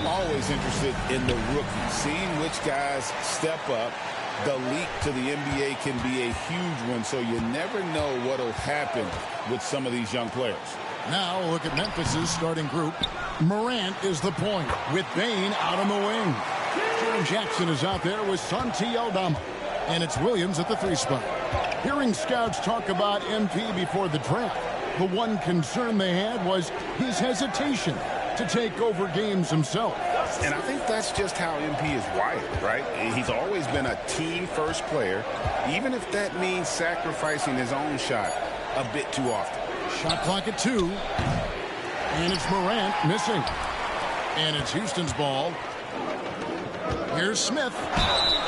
I'm always interested in the rookies, seeing which guys step up. The leap to the NBA can be a huge one, so you never know what will happen with some of these young players. Now look at Memphis's starting group. Morant is the point with Bane out on the wing. Jaren Jackson is out there with Santi Aldama. And it's Williams at the 3 spot. Hearing scouts talk about MP before the draft, the one concern they had was his hesitation to take over games himself. And I think that's just how MP is wired, right? He's always been a team-first player, even if that means sacrificing his own shot a bit too often. Shot clock at 2. And it's Morant missing. And it's Houston's ball. Here's Smith.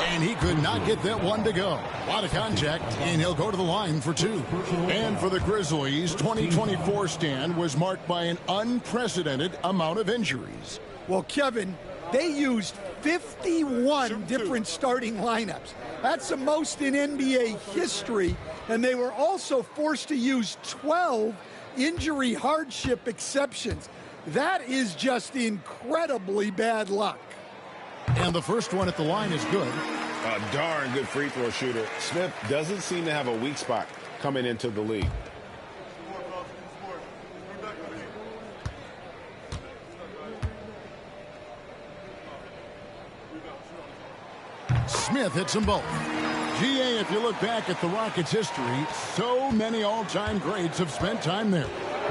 And he could not get that one to go. A lot of contact, and he'll go to the line for 2. And for the Grizzlies, 2024 stand was marked by an unprecedented amount of injuries. Well, Kevin, they used 51 different starting lineups. That's the most in NBA history. And they were also forced to use 12 injury hardship exceptions. That is just incredibly bad luck. And the first one at the line is good. A darn good free throw shooter. Smith doesn't seem to have a weak spot coming into the league. Smith hits them both. GA, if you look back at the Rockets' history, so many all-time greats have spent time there.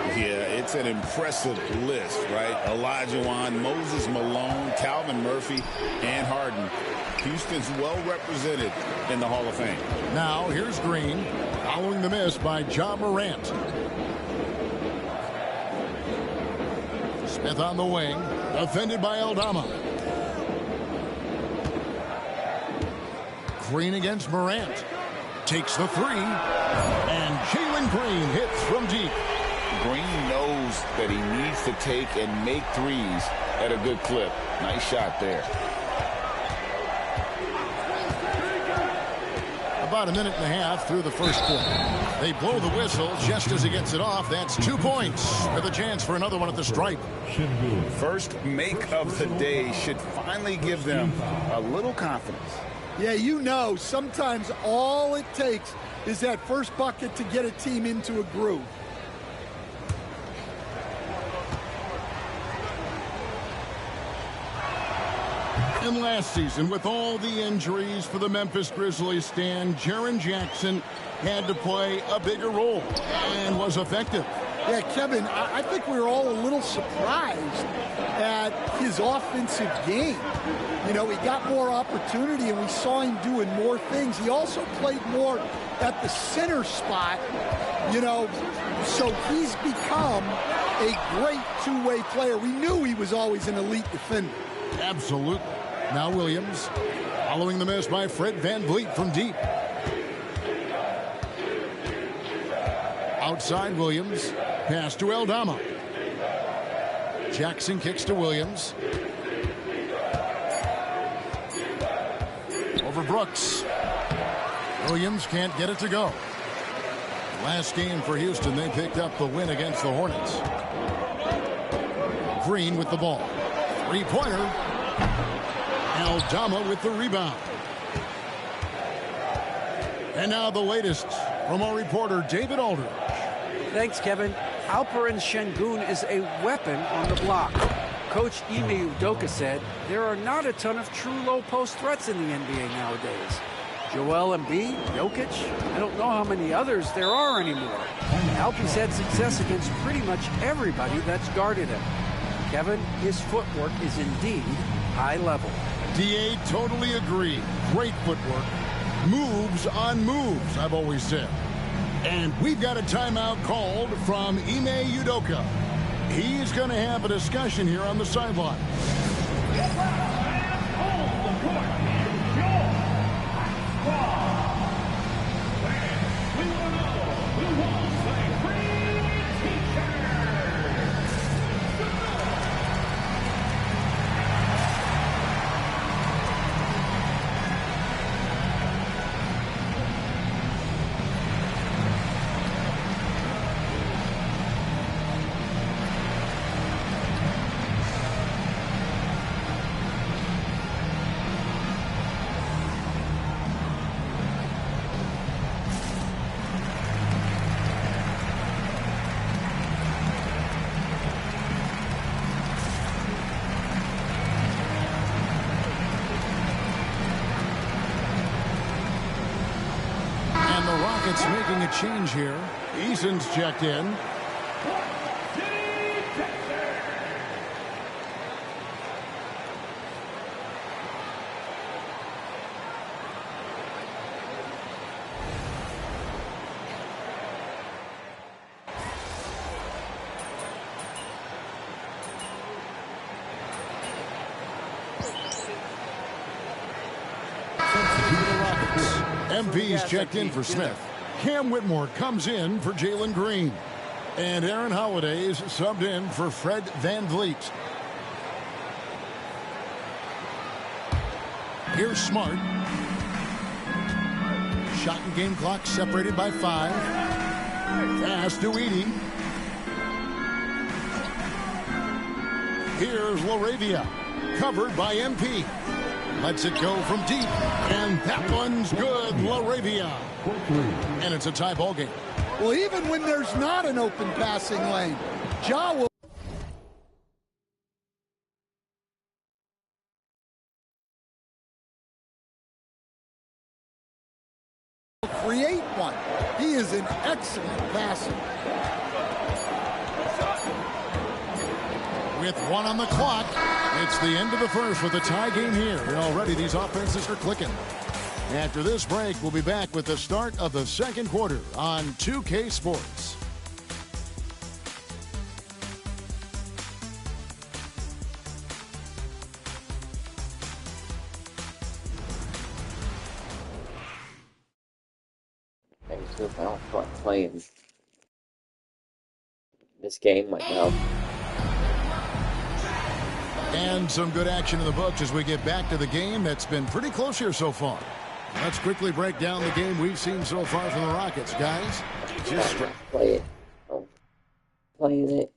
Yeah, it's an impressive list, right? Olajuwon, Moses Malone, Calvin Murphy, and Harden. Houston's well represented in the Hall of Fame. Now, here's Green, following the miss by Ja Morant. Smith on the wing, defended by Aldama. Green against Morant. Takes the 3. And Jalen Green hits from deep. Green knows that he needs to take and make threes at a good clip. Nice shot there. About a minute and a half through the first quarter. They blow the whistle just as he gets it off. That's 2 points with a chance for another one at the stripe. First make of the day should finally give them a little confidence. Yeah, you know, sometimes all it takes is that first bucket to get a team into a groove. And last season, with all the injuries for the Memphis Grizzlies stand, Jaren Jackson had to play a bigger role and was effective. Yeah, Kevin, I think we were all a little surprised at his offensive game. You know, he got more opportunity and we saw him doing more things. He also played more at the center spot, you know, so he's become a great two-way player. We knew he was always an elite defender. Absolutely. Now Williams, following the miss by Fred VanVleet from deep. Outside Williams, pass to Aldama. Jackson kicks to Williams. Over Brooks. Williams can't get it to go. Last game for Houston, they picked up the win against the Hornets. Green with the ball. Three-pointer. Aldama with the rebound. And now the latest from our reporter, David Aldridge. Thanks, Kevin. Alperen Şengün is a weapon on the block. Coach Ime Udoka said there are not a ton of true low-post threats in the NBA nowadays. Joel Embiid, Jokic, I don't know how many others there are anymore. Alpy's had success against pretty much everybody that's guarded him. Kevin, his footwork is indeed high level. DA totally agree. Great footwork. Moves on moves, I've always said. And we've got a timeout called from Ime Udoka. He's going to have a discussion here on the sideline. Hornets making a change here. Eason's checked in. MP's checked in for Smith. Cam Whitmore comes in for Jalen Green. And Aaron Holiday's subbed in for Fred VanVleet. Here's Smart. Shot and game clock separated by 5. Pass to Edey. Here's LaRavia. Covered by MP. Lets it go from deep, and that one's good, LaRavia. And it's a tie ball game. Well, even when there's not an open passing lane, Ja will create one. He is an excellent passer. With 1 on the clock, it's the end of the first with a tie game here. And already these offenses are clicking. After this break, we'll be back with the start of the second quarter on 2K Sports. I don't feel like playing this game right now. And some good action in the books as we get back to the game that's been pretty close here so far. Let's quickly break down the game we've seen so far from the Rockets, guys. Play it. Playing it.